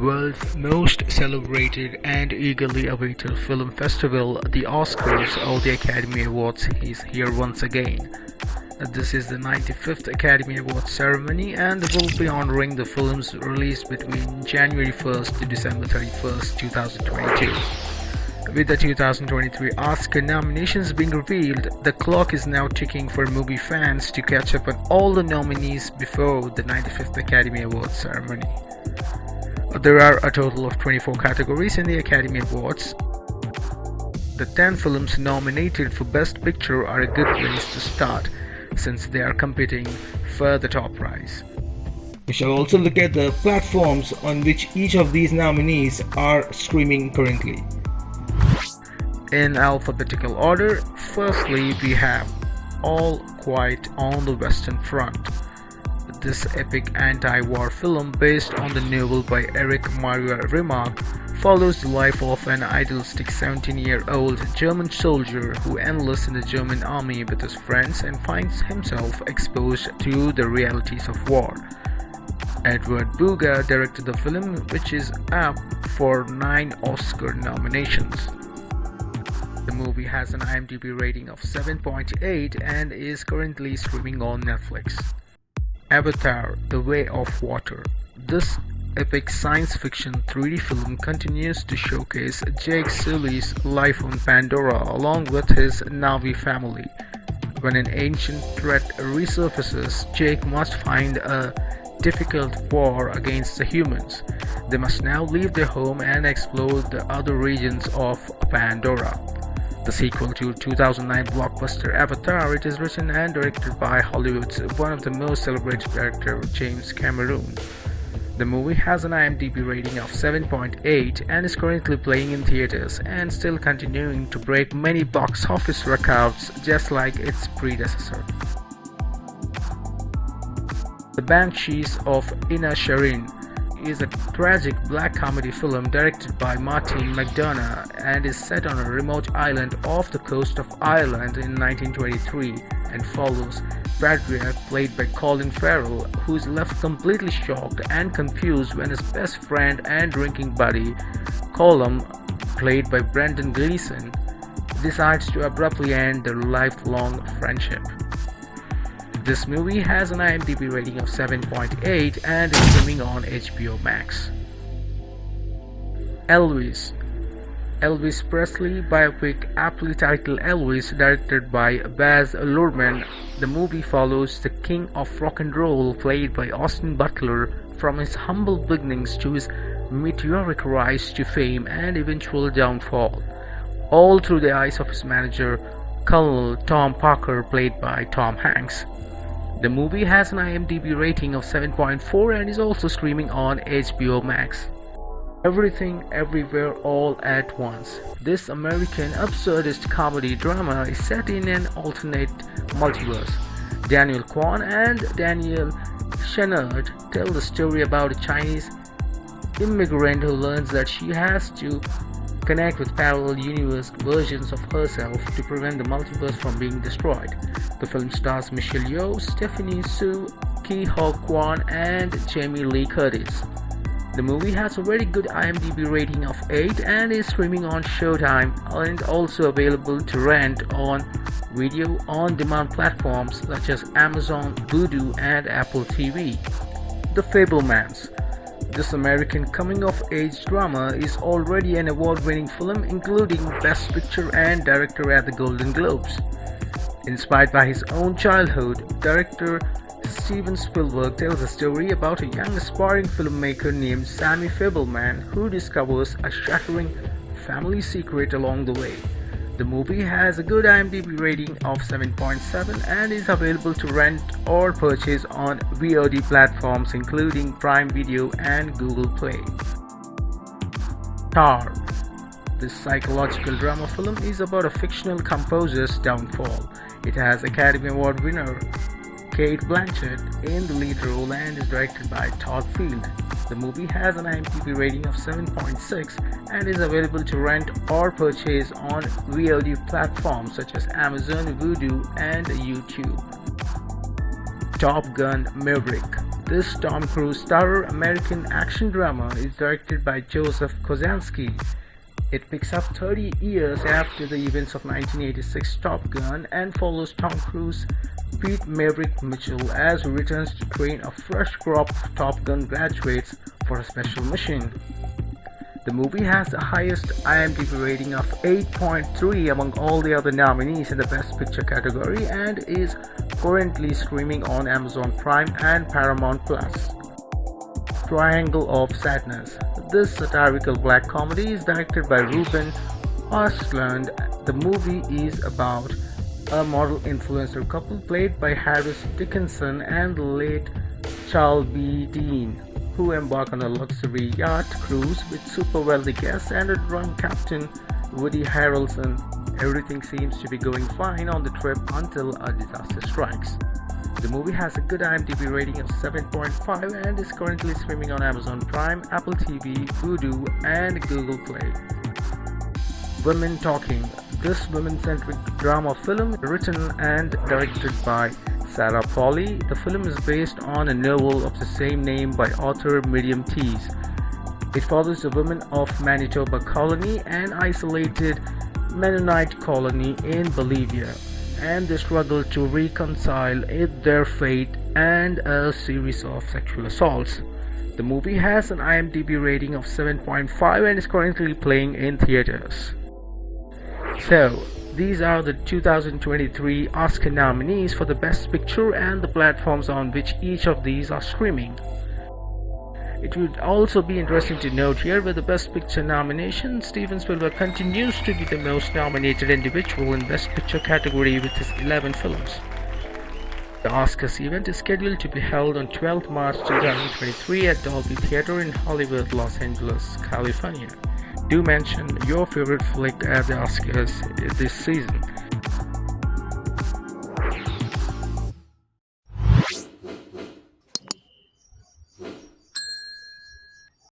world's most celebrated and eagerly awaited film festival, the Oscars or the Academy Awards, is here once again. This is the 95th Academy Awards ceremony and will be honoring the films released between January 1st to December 31st, 2022. With the 2023 Oscar nominations being revealed, the clock is now ticking for movie fans to catch up on all the nominees before the 95th Academy Awards ceremony. There are a total of 24 categories in the Academy Awards. The 10 films nominated for Best Picture are a good place to start, since they are competing for the top prize. We shall also look at the platforms on which each of these nominees are streaming currently. In alphabetical order, firstly we have All Quiet on the Western Front. This epic anti-war film based on the novel by Erich Maria Remarque follows the life of an idealistic 17-year-old German soldier who enlists in the German army with his friends and finds himself exposed to the realities of war. Edward Buga directed the film, which is up for 9 Oscar nominations. The movie has an IMDb rating of 7.8 and is currently streaming on Netflix. Avatar: The Way of Water. This epic science fiction 3D film continues to showcase Jake Sully's life on Pandora along with his Na'vi family. When an ancient threat resurfaces, Jake must find a difficult war against the humans. They must now leave their home and explore the other regions of Pandora. The sequel to 2009 blockbuster Avatar, it is written and directed by Hollywood's one of the most celebrated director, James Cameron. The movie has an IMDb rating of 7.8 and is currently playing in theaters and still continuing to break many box office records just like its predecessor. The Banshees of Inisherin is a tragic black comedy film directed by Martin McDonagh and is set on a remote island off the coast of Ireland in 1923 and follows Padraig, played by Colin Farrell, who is left completely shocked and confused when his best friend and drinking buddy, Colum, played by Brendan Gleeson, decides to abruptly end their lifelong friendship. This movie has an IMDb rating of 7.8 and is streaming on HBO Max. Elvis Presley biopic, aptly titled Elvis, directed by Baz Luhrmann. The movie follows the king of rock and roll, played by Austin Butler, from his humble beginnings to his meteoric rise to fame and eventual downfall, all through the eyes of his manager, Colonel Tom Parker, played by Tom Hanks. The movie has an IMDb rating of 7.4 and is also streaming on HBO Max. Everything Everywhere All at Once. This American absurdist comedy drama is set in an alternate multiverse. Daniel Kwan and Daniel Chennard tell the story about a Chinese immigrant who learns that she has to connect with parallel universe versions of herself to prevent the multiverse from being destroyed. The film stars Michelle Yeoh, Stephanie Su, Ki Ho Kwan, and Jamie Lee Curtis. The movie has a very good IMDb rating of 8 and is streaming on Showtime and also available to rent on video on demand platforms such as Amazon, Vudu, and Apple TV. The Fable Man. This American coming-of-age drama is already an award-winning film, including Best Picture and Director at the Golden Globes. Inspired by his own childhood, director Steven Spielberg tells a story about a young aspiring filmmaker named Sammy Fableman who discovers a shattering family secret along the way. The movie has a good IMDb rating of 7.7 and is available to rent or purchase on VOD platforms including Prime Video and Google Play. Tar. This psychological drama film is about a fictional composer's downfall. It has Academy Award winner Cate Blanchett in the lead role and is directed by Todd Field. The movie has an IMDb rating of 7.6 and is available to rent or purchase on VOD platforms such as Amazon, Vudu, and YouTube. Top Gun: Maverick. This Tom Cruise starrer American action drama is directed by Joseph Kosinski. It picks up 30 years after the events of 1986 Top Gun and follows Tom Cruise, Pete Maverick Mitchell as he returns to train a fresh crop of Top Gun graduates for a special mission. The movie has the highest IMDb rating of 8.3 among all the other nominees in the Best Picture category and is currently streaming on Amazon Prime and Paramount Plus. Triangle of Sadness. This satirical black comedy is directed by Ruben Östlund. The movie is about a model influencer couple played by Harris Dickinson and the late Charles B. Dean, who embark on a luxury yacht cruise with super wealthy guests and a drunk captain, Woody Harrelson. Everything seems to be going fine on the trip until a disaster strikes. The movie has a good IMDb rating of 7.5 and is currently streaming on Amazon Prime, Apple TV, Vudu, and Google Play. Women Talking. This women-centric drama film written and directed by Sarah Polley. The film is based on a novel of the same name by author Miriam Tees. It follows the women of Manitoba Colony, an isolated Mennonite colony in Bolivia, and they struggle to reconcile their fate and a series of sexual assaults. The movie has an IMDb rating of 7.5 and is currently playing in theaters. So, these are the 2023 Oscar nominees for the Best Picture and the platforms on which each of these are streaming. It would also be interesting to note here with the Best Picture nomination, Steven Spielberg continues to be the most nominated individual in Best Picture category with his 11 films. The Oscars event is scheduled to be held on 12 March 2023 at Dolby Theatre in Hollywood, Los Angeles, California. Do mention your favorite flick at the Oscars this season.